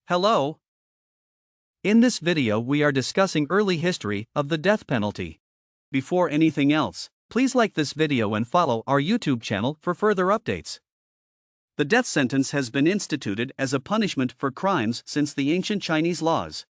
Hello. In this video we are discussing early history of the death penalty. Before anything else, please like this video and follow our YouTube channel for further updates. The death sentence has been instituted as a punishment for crimes since the ancient Chinese laws.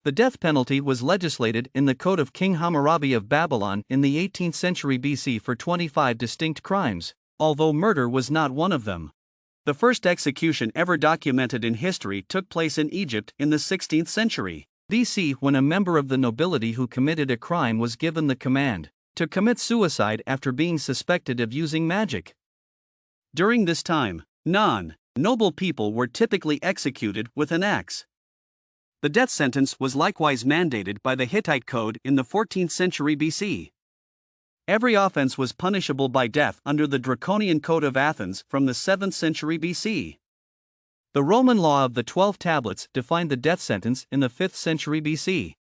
The death penalty was legislated in the Code of King Hammurabi of Babylon in the 18th century B.C. for 25 distinct crimes, although murder was not one of them. The first execution ever documented in history took place in Egypt in the 16th century B.C. when a member of the nobility who committed a crime was given the command to commit suicide after being suspected of using magic. During this time, non-noble people were typically executed with an axe. The death sentence was likewise mandated by the Hittite Code in the 14th century B.C. Every offense was punishable by death under the Draconian Code of Athens from the 7th century B.C. The Roman law of the 12 tablets defined the death sentence in the 5th century B.C.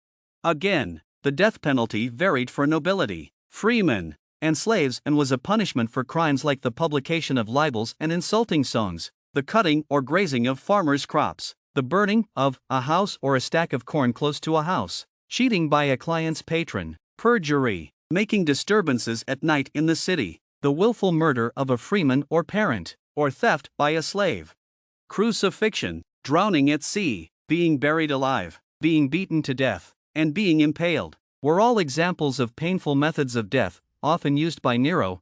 Again, the death penalty varied for nobility, freemen, and slaves and was a punishment for crimes like the publication of libels and insulting songs, the cutting or grazing of farmers' crops, the burning of a house or a stack of corn close to a house, cheating by a client's patron, perjury, making disturbances at night in the city, the willful murder of a freeman or parent, or theft by a slave. Crucifixion, drowning at sea, being buried alive, being beaten to death, and being impaled, were all examples of painful methods of death, often used by Nero.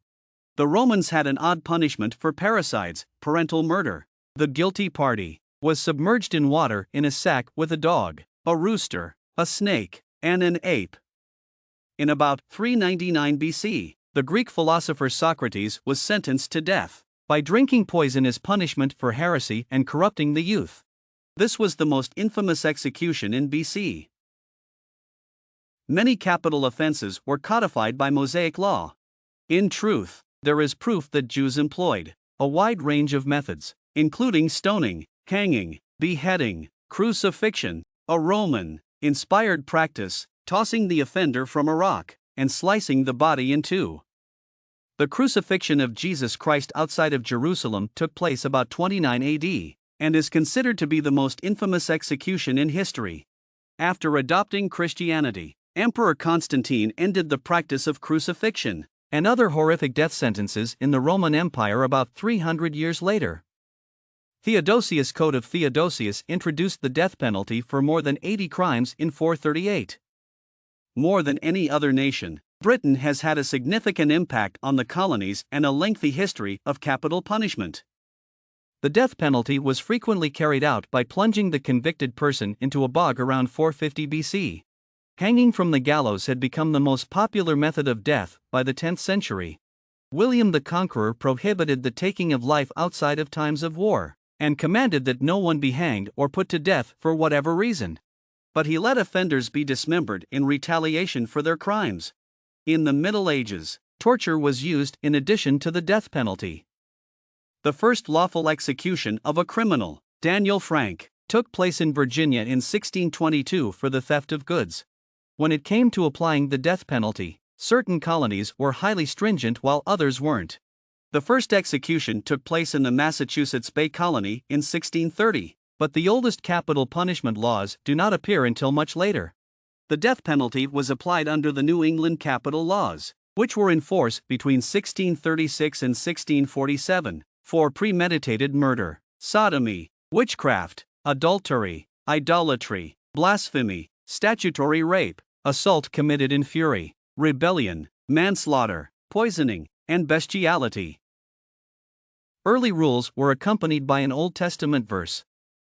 The Romans had an odd punishment for parricides, parental murder. The guilty party was submerged in water in a sack with a dog, a rooster, a snake, and an ape. In about 399 BC, the Greek philosopher Socrates was sentenced to death by drinking poison as punishment for heresy and corrupting the youth. This was the most infamous execution in BC. Many capital offenses were codified by Mosaic law. In truth, there is proof that Jews employed a wide range of methods, including stoning, hanging, beheading, crucifixion, a Roman-inspired practice, tossing the offender from a rock, and slicing the body in two. The crucifixion of Jesus Christ outside of Jerusalem took place about 29 A.D., and is considered to be the most infamous execution in history. After adopting Christianity, Emperor Constantine ended the practice of crucifixion and other horrific death sentences in the Roman Empire about 300 years later. Theodosius' Code of Theodosius introduced the death penalty for more than 80 crimes in 438. More than any other nation, Britain has had a significant impact on the colonies and a lengthy history of capital punishment. The death penalty was frequently carried out by plunging the convicted person into a bog around 450 BC. Hanging from the gallows had become the most popular method of death by the 10th century. William the Conqueror prohibited the taking of life outside of times of war, and commanded that no one be hanged or put to death for whatever reason. But he let offenders be dismembered in retaliation for their crimes. In the Middle Ages, torture was used in addition to the death penalty. The first lawful execution of a criminal, Daniel Frank, took place in Virginia in 1622 for the theft of goods. When it came to applying the death penalty, certain colonies were highly stringent while others weren't. The first execution took place in the Massachusetts Bay Colony in 1630. But the oldest capital punishment laws do not appear until much later. The death penalty was applied under the New England capital laws, which were in force between 1636 and 1647, for premeditated murder, sodomy, witchcraft, adultery, idolatry, blasphemy, statutory rape, assault committed in fury, rebellion, manslaughter, poisoning, and bestiality. Early rules were accompanied by an Old Testament verse.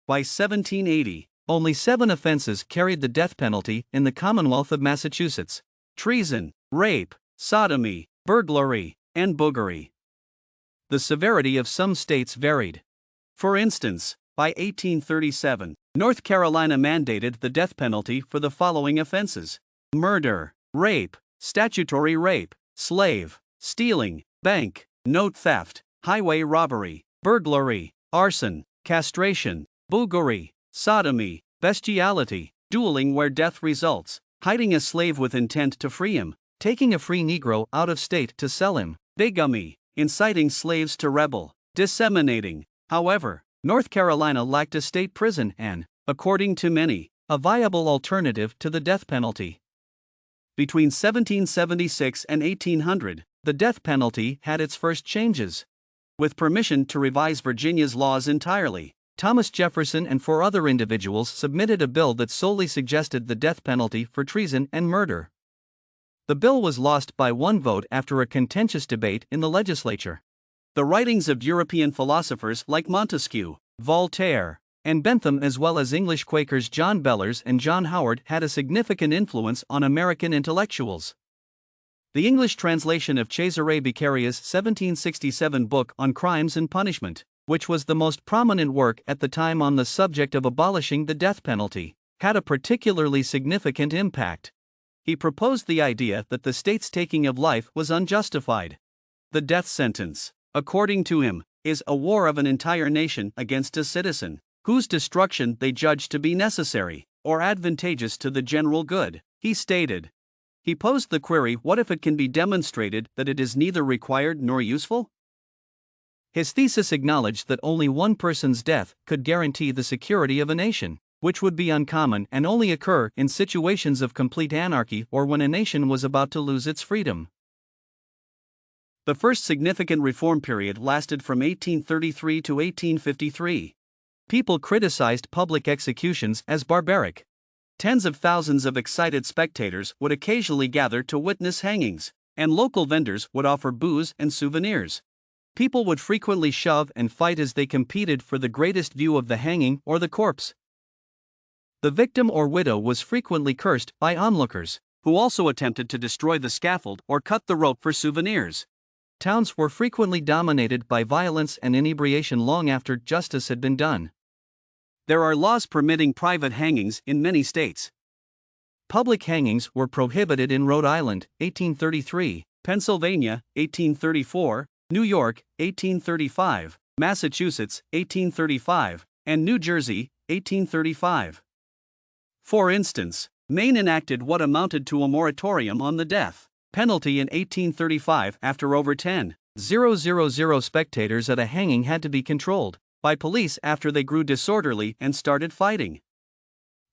By 1780, only 7 offenses carried the death penalty in the Commonwealth of Massachusetts: treason, rape, sodomy, burglary, and boogery. The severity of some states varied. For instance, by 1837, North Carolina mandated the death penalty for the following offenses: murder, rape, statutory rape, slave, stealing, bank, note theft, highway robbery, burglary, arson, castration, boogery, sodomy, bestiality, dueling where death results, hiding a slave with intent to free him, taking a free Negro out of state to sell him, bigamy, inciting slaves to rebel, disseminating. However, North Carolina lacked a state prison and according to many, a viable alternative to the death penalty. Between 1776 and 1800, the death penalty had its first changes. With permission to revise Virginia's laws entirely, Thomas Jefferson and 4 other individuals submitted a bill that solely suggested the death penalty for treason and murder. The bill was lost by 1 vote after a contentious debate in the legislature. The writings of European philosophers like Montesquieu, Voltaire, and Bentham, as well as English Quakers John Bellers and John Howard, had a significant influence on American intellectuals. The English translation of Cesare Beccaria's 1767 book on Crimes and Punishment, which was the most prominent work at the time on the subject of abolishing the death penalty, had a particularly significant impact. He proposed the idea that the state's taking of life was unjustified. The death sentence, according to him, is a war of an entire nation against a citizen, whose destruction they judge to be necessary or advantageous to the general good, he stated. He posed the query, what if it can be demonstrated that it is neither required nor useful? His thesis acknowledged that only one person's death could guarantee the security of a nation, which would be uncommon and only occur in situations of complete anarchy or when a nation was about to lose its freedom. The first significant reform period lasted from 1833 to 1853. People criticized public executions as barbaric. Tens of thousands of excited spectators would occasionally gather to witness hangings, and local vendors would offer booze and souvenirs. People would frequently shove and fight as they competed for the greatest view of the hanging or the corpse. The victim or widow was frequently cursed by onlookers, who also attempted to destroy the scaffold or cut the rope for souvenirs. Towns were frequently dominated by violence and inebriation long after justice had been done. There are laws permitting private hangings in many states. Public hangings were prohibited in Rhode Island, 1833, Pennsylvania, 1834, New York, 1835, Massachusetts, 1835, and New Jersey, 1835. For instance, Maine enacted what amounted to a moratorium on the death penalty in 1835 after over 10,000 spectators at a hanging had to be controlled by police after they grew disorderly and started fighting.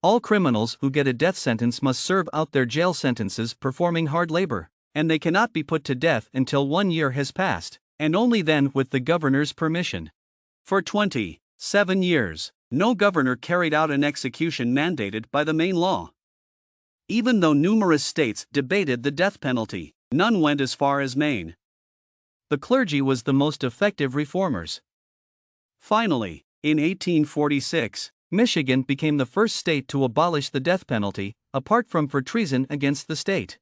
All criminals who get a death sentence must serve out their jail sentences performing hard labor, and they cannot be put to death until 1 year has passed, and only then with the governor's permission. For 27 years, no governor carried out an execution mandated by the Maine law. Even though numerous states debated the death penalty, none went as far as Maine. The clergy was the most effective reformers. Finally, in 1846, Michigan became the first state to abolish the death penalty, apart from for treason against the state.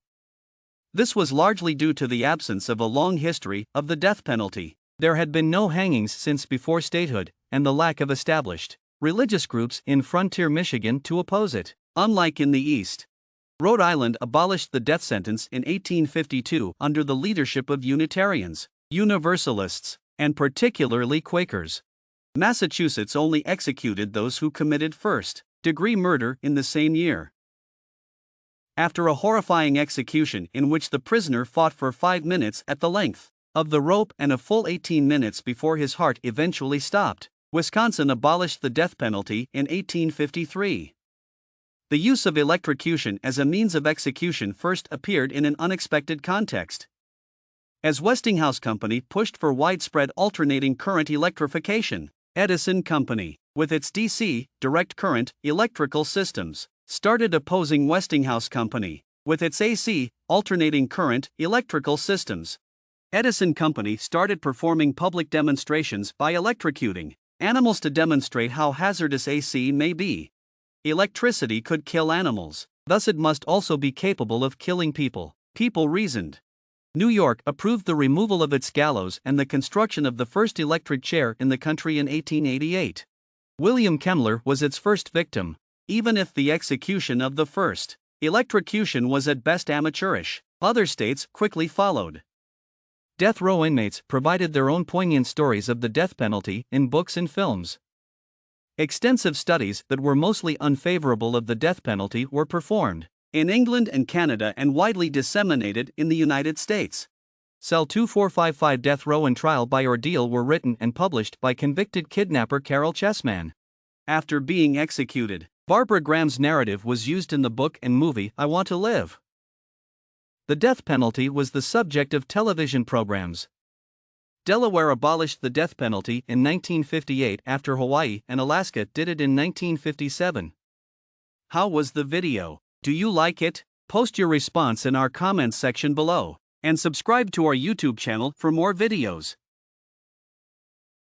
This was largely due to the absence of a long history of the death penalty. There had been no hangings since before statehood, and the lack of established religious groups in frontier Michigan to oppose it. Unlike in the East, Rhode Island abolished the death sentence in 1852 under the leadership of Unitarians, Universalists, and particularly Quakers. Massachusetts only executed those who committed first-degree murder in the same year. After a horrifying execution in which the prisoner fought for 5 minutes at the length of the rope and a full 18 minutes before his heart eventually stopped, Wisconsin abolished the death penalty in 1853. The use of electrocution as a means of execution first appeared in an unexpected context. As Westinghouse Company pushed for widespread alternating current electrification, Edison Company, with its DC, direct current, electrical systems, started opposing Westinghouse Company, with its AC, alternating current, electrical systems. Edison Company started performing public demonstrations by electrocuting animals to demonstrate how hazardous AC may be. Electricity could kill animals, thus it must also be capable of killing people, people reasoned. New York approved the removal of its gallows and the construction of the first electric chair in the country in 1888. William Kemmler was its first victim, even if the execution of the first electrocution was at best amateurish. Other states quickly followed. Death row inmates provided their own poignant stories of the death penalty in books and films. Extensive studies that were mostly unfavorable of the death penalty were performed in England and Canada and widely disseminated in the United States. Cell 2455 Death Row and Trial by Ordeal were written and published by convicted kidnapper Carol Chessman. after being executed. Barbara Graham's narrative was used in the book and movie I Want to Live. The death penalty was the subject of television programs. Delaware abolished the death penalty in 1958 after Hawaii and Alaska did it in 1957. How was the video? Do you like it? Post your response in our comments section below, and subscribe to our YouTube channel for more videos.